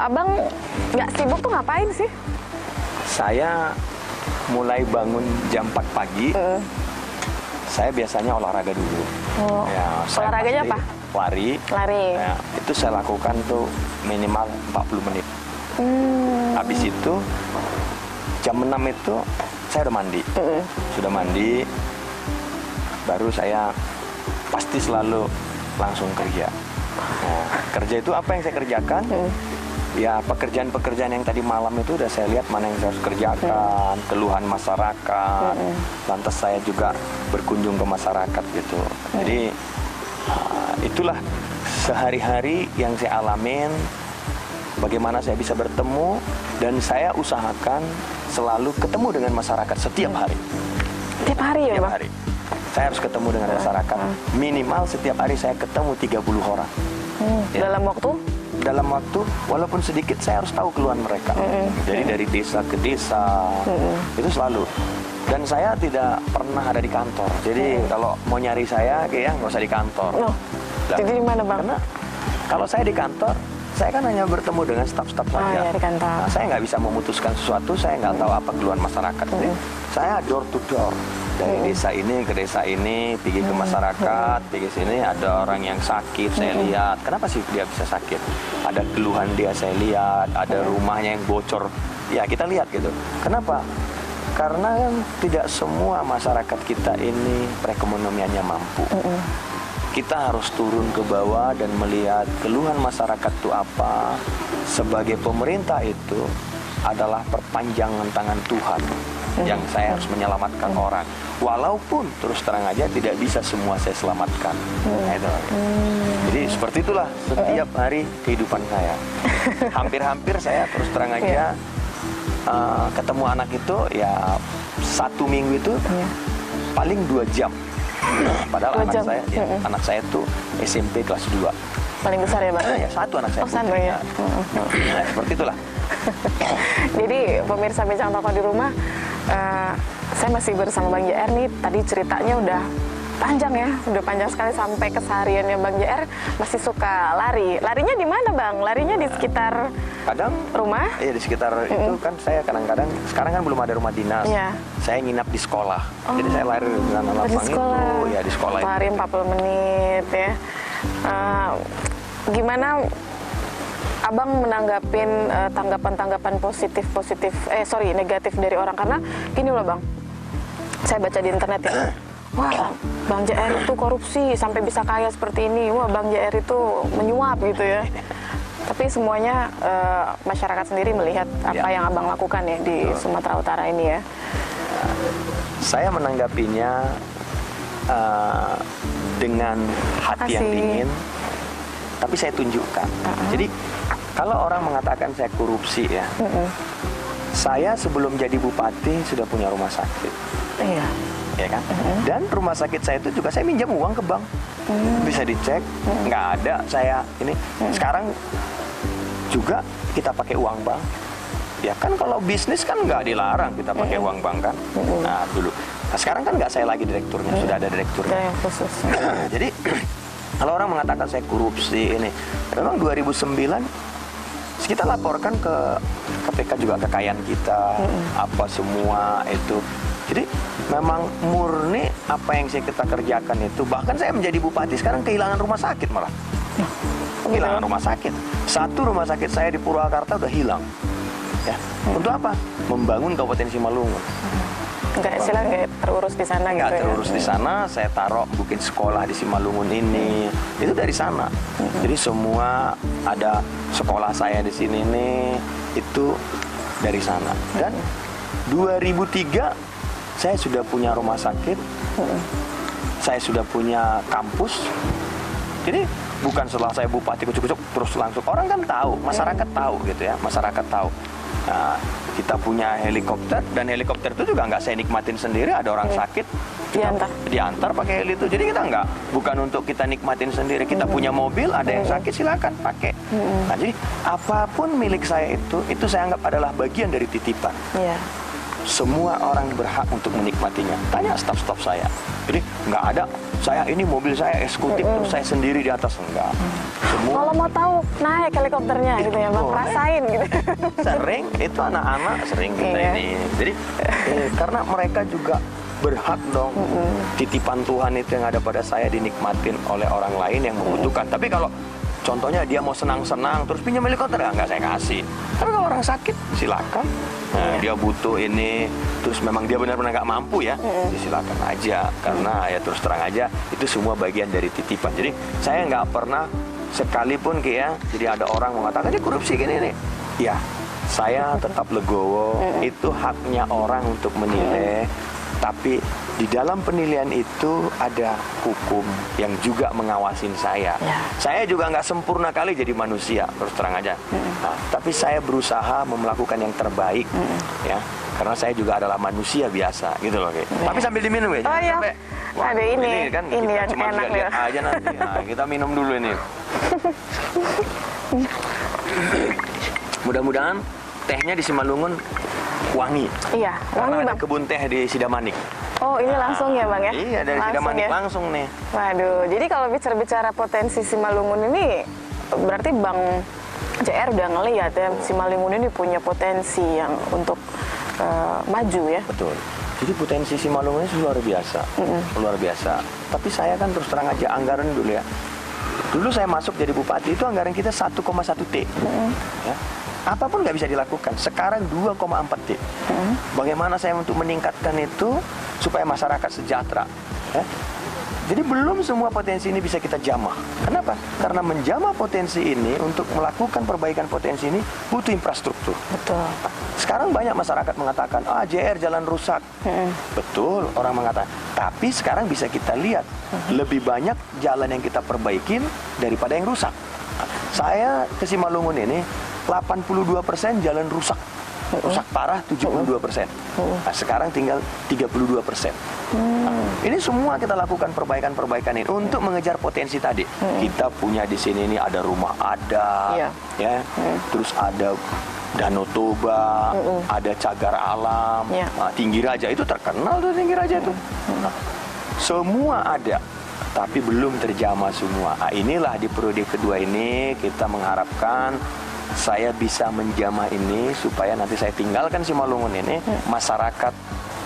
abang nggak sibuk tuh ngapain sih? Saya mulai bangun jam 4 pagi. Saya biasanya olahraga dulu. Oh. Ya, Olahraganya apa? Lari. Lari. Ya, itu saya lakukan tuh minimal 40 menit. Habis itu jam 6 itu saya udah mandi. Sudah mandi, baru saya pasti selalu langsung kerja. Nah, kerja itu apa yang saya kerjakan? Ya, pekerjaan-pekerjaan yang tadi malam itu udah saya lihat mana yang saya harus kerjakan, keluhan masyarakat. Lantas saya juga berkunjung ke masyarakat gitu. Jadi itulah sehari-hari yang saya alamin, bagaimana saya bisa bertemu, dan saya usahakan selalu ketemu dengan masyarakat setiap hari. Tiap hari ya, Setiap Bang? hari. Saya harus ketemu dengan masyarakat. Minimal setiap hari saya ketemu 30 orang. Ya. Dalam waktu, walaupun sedikit, saya harus tahu keluhan mereka. Jadi dari desa ke desa, itu selalu. Dan saya tidak pernah ada di kantor. Jadi kalau mau nyari saya, kayak nggak usah di kantor. Jadi di mana, Bang? Karena kalau saya di kantor, saya kan hanya bertemu dengan staf-staf saja. Ya, di kantor. Nah, saya nggak bisa memutuskan sesuatu, saya nggak tahu apa keluhan masyarakat. Jadi, saya door to door. Dari desa ini ke desa ini, pergi ke masyarakat, pergi sini, ada orang yang sakit, saya lihat. Kenapa sih dia bisa sakit? Ada keluhan dia, saya lihat. Ada rumahnya yang bocor. Ya, kita lihat gitu. Kenapa? Karena kan tidak semua masyarakat kita ini perekonomiannya mampu. Kita harus turun ke bawah dan melihat keluhan masyarakat itu apa. Sebagai pemerintah itu adalah perpanjangan tangan Tuhan yang saya harus menyelamatkan orang. Walaupun terus terang aja tidak bisa semua saya selamatkan. Nah, itu. Jadi seperti itulah setiap hari kehidupan saya. Hampir-hampir saya terus terang aja ketemu anak itu ya 1 minggu itu paling 2 jam. Padahal anak saya tuh SMP kelas 2. Paling besar ya, Bang? Ya, 1 anak saya. Oh, satu ya. Nah, seperti itulah. Jadi pemirsa Bincang Toko di Rumah, saya masih bersama Bang JR nih. Tadi ceritanya udah panjang ya, udah panjang sekali sampai kesehariannya Bang JR masih suka lari. Larinya di mana, Bang? Larinya di sekitar rumah? Iya, di sekitar itu kan saya kadang-kadang, sekarang kan belum ada rumah dinas. Saya nginap di sekolah. Jadi saya lari dengan lapang itu, ya di sekolah. Lari 40 menit ya. Gimana Abang menanggapin tanggapan-tanggapan negatif dari orang? Karena gini loh, Bang, saya baca di internet ya, wah, Bang JR itu korupsi sampai bisa kaya seperti ini, wah Bang JR itu menyuap gitu ya. Tapi semuanya masyarakat sendiri melihat apa yang Abang lakukan ya di Sumatera Utara ini ya. Saya menanggapinya dengan hati yang dingin, tapi saya tunjukkan. Jadi kalau orang mengatakan saya korupsi ya, saya sebelum jadi bupati sudah punya rumah sakit. Iya. Ya kan? Dan rumah sakit saya itu juga saya minjam uang ke bank. Bisa dicek, nggak ada saya ini. Sekarang juga kita pakai uang bank. Ya kan kalau bisnis kan nggak dilarang kita pakai uang bank kan. Nah dulu. Nah, sekarang kan nggak saya lagi direkturnya, sudah ada direkturnya. Jadi kalau orang mengatakan saya korupsi ini, memang 2009 kita laporkan ke KPK juga kekayaan kita, apa semua itu. Jadi memang murni apa yang kita kerjakan itu. Bahkan saya menjadi bupati sekarang kehilangan rumah sakit malah. Kehilangan rumah sakit. 1 rumah sakit saya di Purwakarta udah hilang. Ya. Untuk apa? Membangun Kabupaten Simalungun. Nggak terurus di sana. Nggak terurus di sana. Saya taruh bikin sekolah di Simalungun ini. Itu dari sana. Jadi semua ada sekolah saya di sini nih itu dari sana. Dan 2003 saya sudah punya rumah sakit. Saya sudah punya kampus. Jadi bukan setelah saya bupati kucuk-kucuk terus langsung. Orang kan tahu, masyarakat tahu gitu ya. Masyarakat tahu. Nah, kita punya helikopter, dan helikopter itu juga nggak saya nikmatin sendiri. Ada orang sakit diantar pakai heli itu. Jadi kita bukan untuk kita nikmatin sendiri. Kita punya mobil, ada yang sakit silakan pakai. Nah, jadi apapun milik saya itu saya anggap adalah bagian dari titipan. semua orang berhak untuk menikmatinya. Tanya staf-staf saya. Jadi nggak ada, saya ini mobil saya eksekutif, terus saya sendiri di atas. Enggak. Semua Kalau mau tahu naik helikopternya gitu ya bang, rasain gitu. sering, itu anak-anak sering kita Iya. ini. Jadi karena mereka juga berhak dong, titipan Tuhan itu yang ada pada saya dinikmatin oleh orang lain yang membutuhkan. Tapi kalau contohnya dia mau senang-senang terus pinjam helikopter, nggak saya kasih. Tapi kalau orang sakit silakan. Nah, dia butuh ini, terus memang dia benar-benar nggak mampu ya, silakan aja. Karena ya terus terang aja itu semua bagian dari titipan. Jadi saya nggak pernah sekalipun kayak jadi ada orang mengatakan ini korupsi gini nih. Ya, saya tetap legowo. Itu haknya orang untuk menilai. Tapi di dalam penilaian itu ada hukum yang juga mengawasin saya. Ya. Saya juga nggak sempurna kali jadi manusia, terus terang aja. Nah, tapi saya berusaha melakukan yang terbaik, ya. Karena saya juga adalah manusia biasa, gitu loh. Kayak. Tapi sambil diminum ya. Oh jangan iya. sampai, wah, Ada ini kan yang kita cuma enak nih. lihat aja nanti. Nah, kita minum dulu ini. Mudah-mudahan tehnya di Simalungun wangi. Iya, Karena wangi ada bang. kebun teh di Sidamanik. Oh ini langsung ya bang ya? Iya, dari Langsung Sidamanik ya? langsung nih. Waduh, jadi kalau bicara-bicara potensi Simalungun ini, berarti Bang JR udah ngelihat ya, Simalungun ini punya potensi yang untuk maju ya? Betul. Jadi potensi Simalungun ini luar biasa. Luar biasa. Tapi saya kan terus terang aja anggaran dulu ya. Dulu saya masuk jadi bupati itu anggaran kita 1,1 T. Ya. Apapun nggak bisa dilakukan. Sekarang 2,4 T. Bagaimana saya untuk meningkatkan itu supaya masyarakat sejahtera? Ya. Jadi belum semua potensi ini bisa kita jamah. Kenapa? Karena menjamah potensi ini untuk melakukan perbaikan potensi ini butuh infrastruktur. Betul. Sekarang banyak masyarakat mengatakan, JR jalan rusak. Betul, orang mengatakan. Tapi sekarang bisa kita lihat, lebih banyak jalan yang kita perbaikin daripada yang rusak. Saya ke Simalungun ini, 82% jalan rusak. Rusak parah 72%. Nah, sekarang tinggal 32%. Nah, ini semua kita lakukan perbaikan-perbaikan ini untuk mengejar potensi tadi. Kita punya di sini ini ada rumah adat, Iya. ya, terus ada Danau Toba, ada cagar alam, Iya. Nah, Tinggi Raja itu terkenal tuh Tinggi Raja itu. Nah, semua ada, tapi belum terjamah semua. Nah, inilah di periode kedua ini kita mengharapkan saya bisa menjamah ini supaya nanti saya tinggalkan Simalungun ini, masyarakat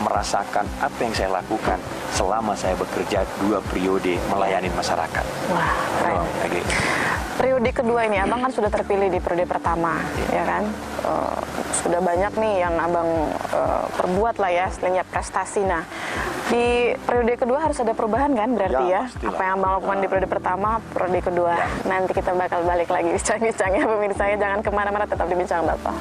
merasakan apa yang saya lakukan selama saya bekerja 2 periode melayani masyarakat. Wah, keren. Oh, oke. Periode kedua ini, Abang kan sudah terpilih di periode pertama, ya kan? Sudah banyak nih yang Abang perbuat lah ya, selainnya prestasi. Nah, di periode kedua harus ada perubahan kan berarti Ya, ya? pastilah. Apa yang Abang lakukan di periode pertama, periode kedua. Ya. Nanti kita bakal balik lagi bincang-bincangnya, pemirsa. Jangan kemana-mana, tetap di Bincang Bapak.